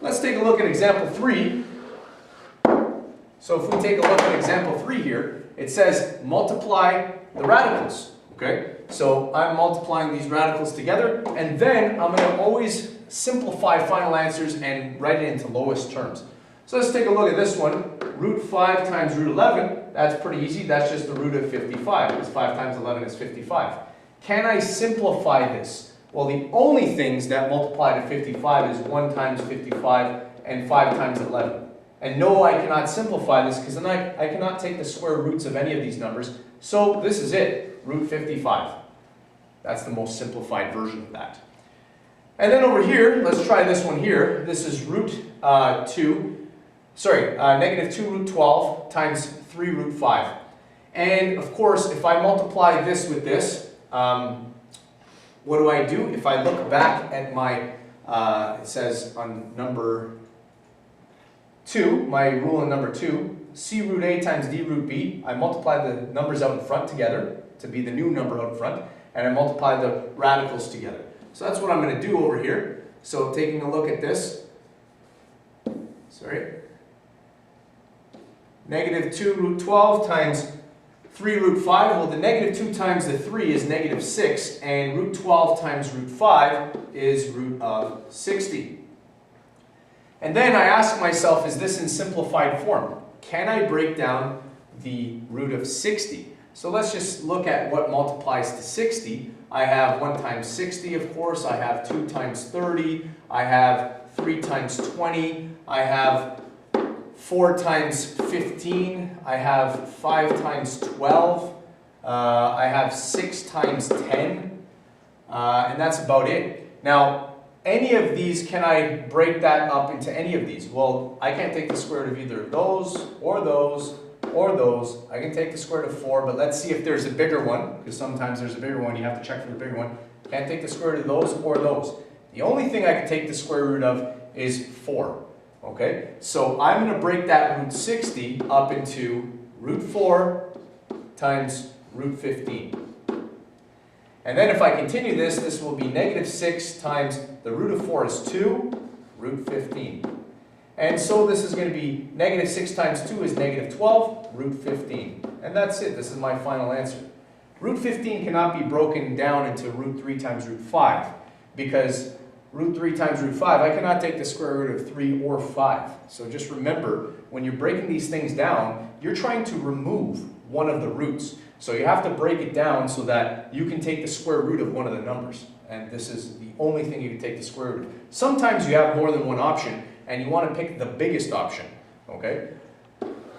let's take a look at example 3. So if we take a look at example 3 here, it says multiply the radicals. Okay? So I'm multiplying these radicals together, and then I'm going to always simplify final answers and write it into lowest terms. So let's take a look at this one. Root 5 times root 11, that's pretty easy. That's just the root of 55, because 5 times 11 is 55. Can I simplify this? Well, the only things that multiply to 55 is 1 times 55 and 5 times 11. And no, I cannot simplify this because then I cannot take the square roots of any of these numbers. So this is it, root 55. That's the most simplified version of that. And then over here, let's try this one here. This is negative 2 root 12 times 3 root 5. And of course, if I multiply this with this, what do I do? If I look back at my, it says on number 2, my rule in number 2, c root a times d root b, I multiply the numbers out in front together to be the new number out in front, and I multiply the radicals together. So that's what I'm going to do over here. So taking a look at this, negative 2 root 12 times 3 root 5, well the negative 2 times the 3 is negative 6, and root 12 times root 5 is root of 60. And then I ask myself, is this in simplified form? Can I break down the root of 60? So let's just look at what multiplies to 60. I have 1 times 60, of course. I have 2 times 30. I have 3 times 20. I have 4 times 15. I have 5 times 12. I have 6 times 10. And that's about it. Now, any of these, can I break that up into any of these? Well, I can't take the square root of either those, or those, or those. I can take the square root of 4, but let's see if there's a bigger one, because sometimes there's a bigger one. You have to check for the bigger one. Can't take the square root of those or those. The only thing I can take the square root of is 4. Okay? So I'm going to break that root 60 up into root 4 times root 15. And then if I continue this, this will be negative 6 times the root of 4 is 2, root 15. And so this is going to be negative 6 times 2 is negative 12, root 15. And that's it. This is my final answer. Root 15 cannot be broken down into root 3 times root 5, because root 3 times root 5, I cannot take the square root of 3 or 5. So just remember, when you're breaking these things down, you're trying to remove one of the roots. So you have to break it down so that you can take the square root of one of the numbers. And this is the only thing you can take the square root of. Sometimes you have more than one option, and you want to pick the biggest option. Okay?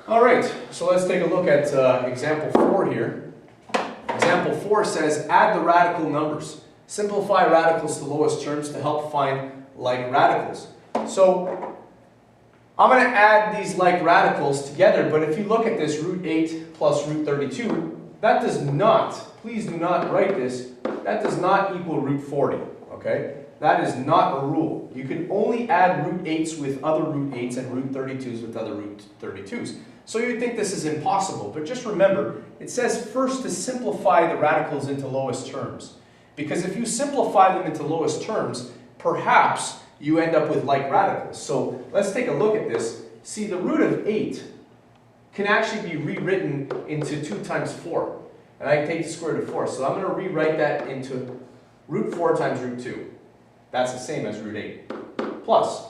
All right, so let's take a look at example 4 here. Example 4 says, add the radical numbers. Simplify radicals to lowest terms to help find like radicals. So I'm going to add these like radicals together, but if you look at this, root 8 plus root 32, that does not, please do not write this, that does not equal root 40, okay? That is not a rule. You can only add root 8s with other root 8s and root 32s with other root 32s. So you'd think this is impossible, but just remember, it says first to simplify the radicals into lowest terms. Because if you simplify them into lowest terms, perhaps you end up with like radicals. So let's take a look at this. See, the root of 8 can actually be rewritten into 2 times 4. And I can take the square root of 4. So I'm going to rewrite that into root 4 times root 2. That's the same as root 8. Plus,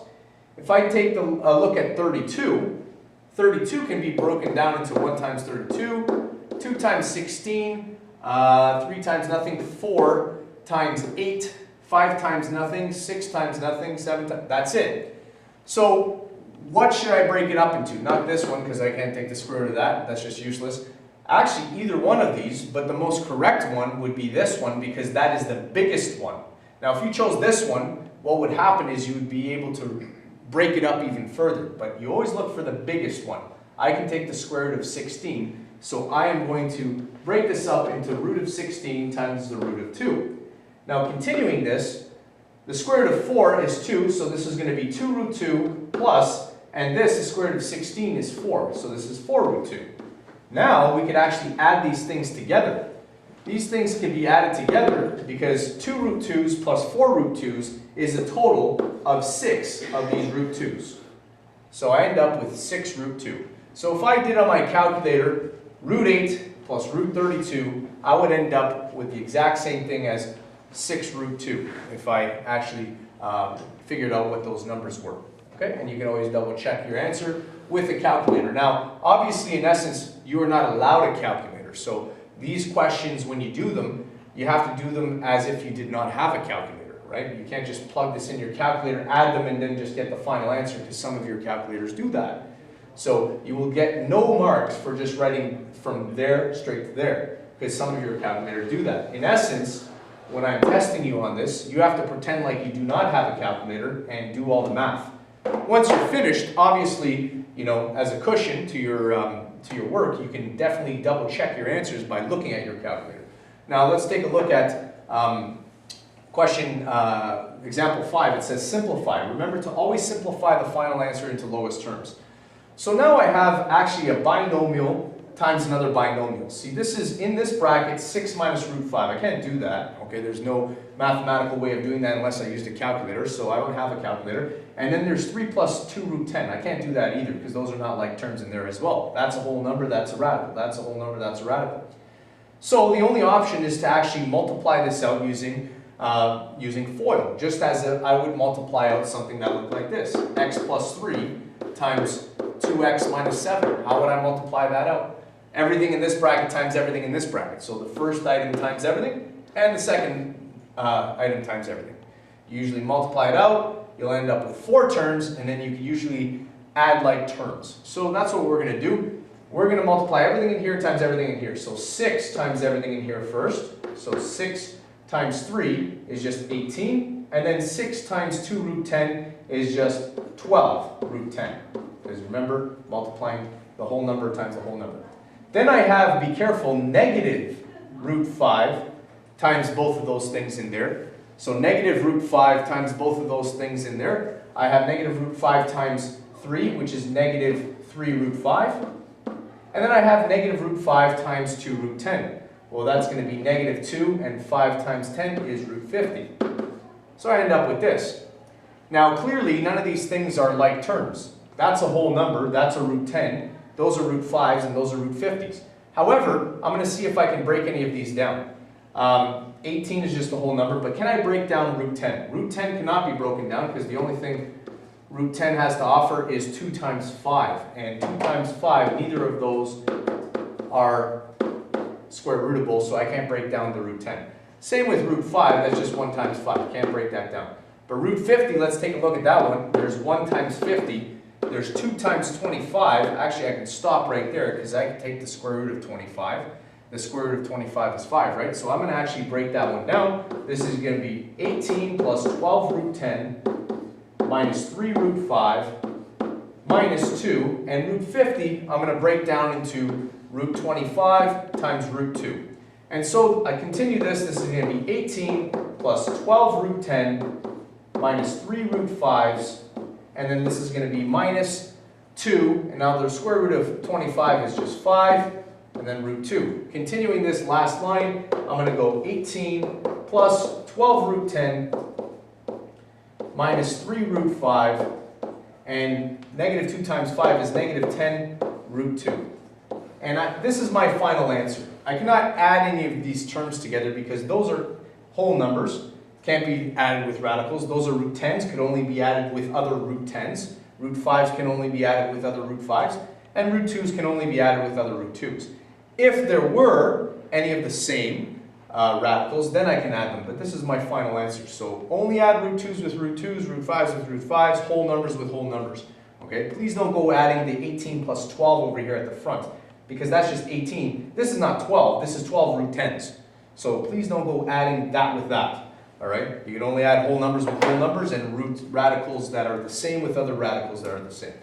if I take a look at 32, 32 can be broken down into 1 times 32, 2 times 16, 3 times nothing, 4 times 8, 5 times nothing, 6 times nothing, 7 times, that's it. So what should I break it up into? Not this one, because I can't take the square root of that. That's just useless. Actually, either one of these, but the most correct one would be this one, because that is the biggest one. Now, if you chose this one, what would happen is you would be able to break it up even further. But you always look for the biggest one. I can take the square root of 16, so I am going to break this up into root of 16 times the root of 2. Now, continuing this, the square root of 4 is 2, so this is going to be 2 root 2 plus, and this, the square root of 16, is 4, so this is 4 root 2. Now, we could actually add these things together. these things can be added together because 2 root 2's plus 4 root 2's is a total of 6 of these root 2's. So I end up with 6 root 2. So if I did on my calculator root 8 plus root 32, I would end up with the exact same thing as 6 root 2 if I actually figured out what those numbers were. Okay? And you can always double check your answer with a calculator. Now, obviously, in essence, you are not allowed a calculator. So these questions, when you do them, you have to do them as if you did not have a calculator, right? You can't just plug this in your calculator, add them, and then just get the final answer, because some of your calculators do that. So you will get no marks for just writing from there straight to there, because some of your calculators do that. In essence, when I'm testing you on this, you have to pretend like you do not have a calculator and do all the math. Once you're finished, obviously, you know, as a cushion to your work, you can definitely double check your answers by looking at your calculator. Now let's take a look at question example 5. It says simplify. Remember to always simplify the final answer into lowest terms. So now I have actually a binomial times another binomial. See, this is in this bracket 6 minus root 5. I can't do that. Okay, there's no mathematical way of doing that unless I used a calculator, so I don't have a calculator. And then there's 3 plus 2 root 10. I can't do that either because those are not like terms in there as well. That's a whole number, that's a radical. That's a whole number, that's a radical. So the only option is to actually multiply this out using FOIL, just as I would multiply out something that looked like this. X plus 3 times 2x minus 7. How would I multiply that out? Everything in this bracket times everything in this bracket. So the first item times everything, and the second item times everything. You usually multiply it out, you'll end up with 4 terms, and then you can usually add like terms. So that's what we're going to do. We're going to multiply everything in here times everything in here. So 6 times everything in here first. So 6 times 3 is just 18. And then 6 times 2 root 10 is just 12 root 10. Because remember, multiplying the whole number times the whole number. Then I have, be careful, negative root 5 times both of those things in there. So negative root 5 times both of those things in there. I have negative root 5 times 3, which is negative 3 root 5. And then I have negative root 5 times 2 root 10. Well, that's going to be negative 2, and 5 times 10 is root 50. So I end up with this. Now, clearly, none of these things are like terms. That's a whole number. That's a root 10. Those are root 5s, and those are root 50s. However, I'm going to see if I can break any of these down. 18 is just a whole number, but can I break down root 10? Root 10 cannot be broken down because the only thing root 10 has to offer is 2 times 5. And 2 times 5, neither of those are square rootable, so I can't break down the root 10. Same with root 5, that's just 1 times 5. Can't break that down. But root 50, let's take a look at that one. There's 1 times 50. There's 2 times 25. Actually, I can stop right there because I can take the square root of 25. The square root of 25 is 5, right? So I'm going to actually break that one down. This is going to be 18 plus 12 root 10 minus 3 root 5 minus 2. And root 50, I'm going to break down into root 25 times root 2. And so I continue this. This is going to be 18 plus 12 root 10 minus 3 root 5s. And then this is going to be minus 2. And now the square root of 25 is just 5. And then root 2. Continuing this last line, I'm going to go 18 plus 12 root 10 minus 3 root 5. And negative 2 times 5 is negative 10 root 2. And this is my final answer. I cannot add any of these terms together because those are whole numbers. Can't be added with radicals. Those are root 10s, could only be added with other root 10s. Root 5s can only be added with other root 5s. And root 2s can only be added with other root 2s. If there were any of the same radicals, then I can add them. But this is my final answer. So only add root 2s with root 2s, root 5s with root 5s, whole numbers with whole numbers. Okay? Please don't go adding the 18 plus 12 over here at the front, because that's just 18. This is not 12. This is 12 root 10s. So please don't go adding that with that. All right? You can only add whole numbers with whole numbers and root radicals that are the same with other radicals that are the same.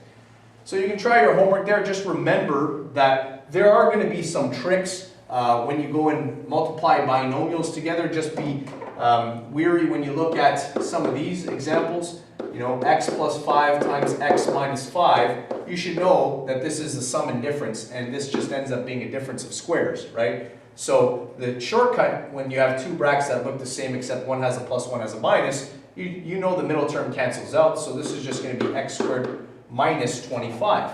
So you can try your homework there. Just remember that there are going to be some tricks when you go and multiply binomials together. Just be weary when you look at some of these examples. You know, x plus 5 times x minus 5. You should know that this is the sum and difference, and this just ends up being a difference of squares, right? So the shortcut, when you have two brackets that look the same except one has a plus, one has a minus, you know the middle term cancels out, so this is just going to be x squared minus 25.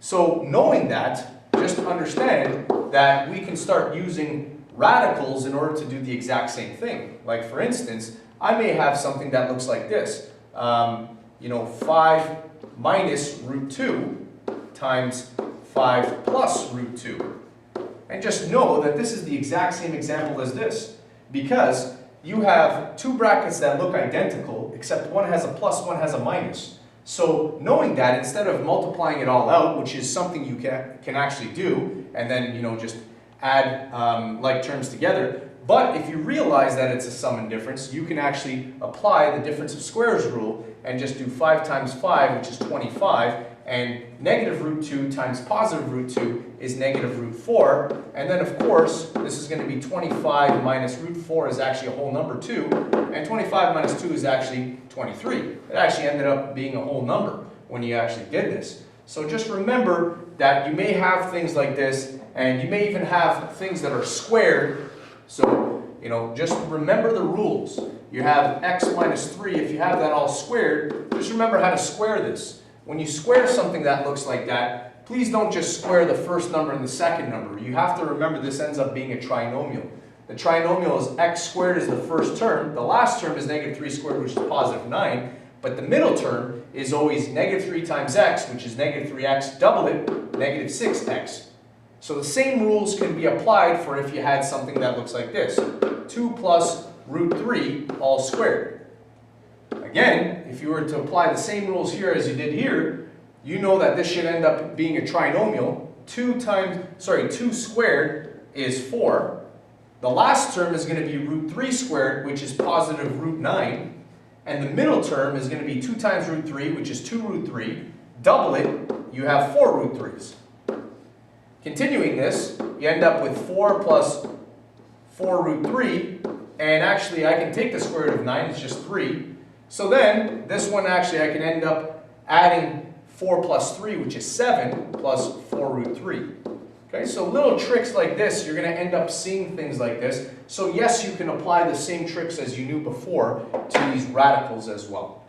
So knowing that, just understand that we can start using radicals in order to do the exact same thing. Like for instance, I may have something that looks like this. 5 minus root 2 times 5 plus root 2. And just know that this is the exact same example as this, because you have two brackets that look identical, except one has a plus, one has a minus. So knowing that, instead of multiplying it all out, which is something you can actually do, and then just add like terms together, but if you realize that it's a sum and difference, you can actually apply the difference of squares rule and just do 5 times 5, which is 25, and negative root 2 times positive root 2 is negative root 4, and then of course this is going to be 25 minus root 4 is actually a whole number 2, and 25 minus 2 is actually 23. It actually ended up being a whole number when you actually did this. So just remember that you may have things like this, and you may even have things that are squared. So, just remember the rules. You have x minus 3, if you have that all squared, just remember how to square this. When you square something that looks like that, please don't just square the first number and the second number. You have to remember this ends up being a trinomial. The trinomial is x squared is the first term, the last term is negative 3 squared, which is positive 9, but the middle term is always negative 3 times x, which is negative 3x, double it, negative 6x. So the same rules can be applied for if you had something that looks like this. 2 plus root 3 all squared. Again, if you were to apply the same rules here as you did here, you know that this should end up being a trinomial. 2 squared is 4. The last term is going to be root 3 squared, which is positive root 9. And the middle term is going to be 2 times root 3, which is 2 root 3. Double it, you have 4 root 3's. Continuing this, you end up with 4 plus 4 root 3, and actually I can take the square root of 9, it's just 3. So then, this one actually I can end up adding 4 plus 3, which is 7, plus 4 root 3. Okay, so little tricks like this, you're going to end up seeing things like this. So yes, you can apply the same tricks as you knew before to these radicals as well.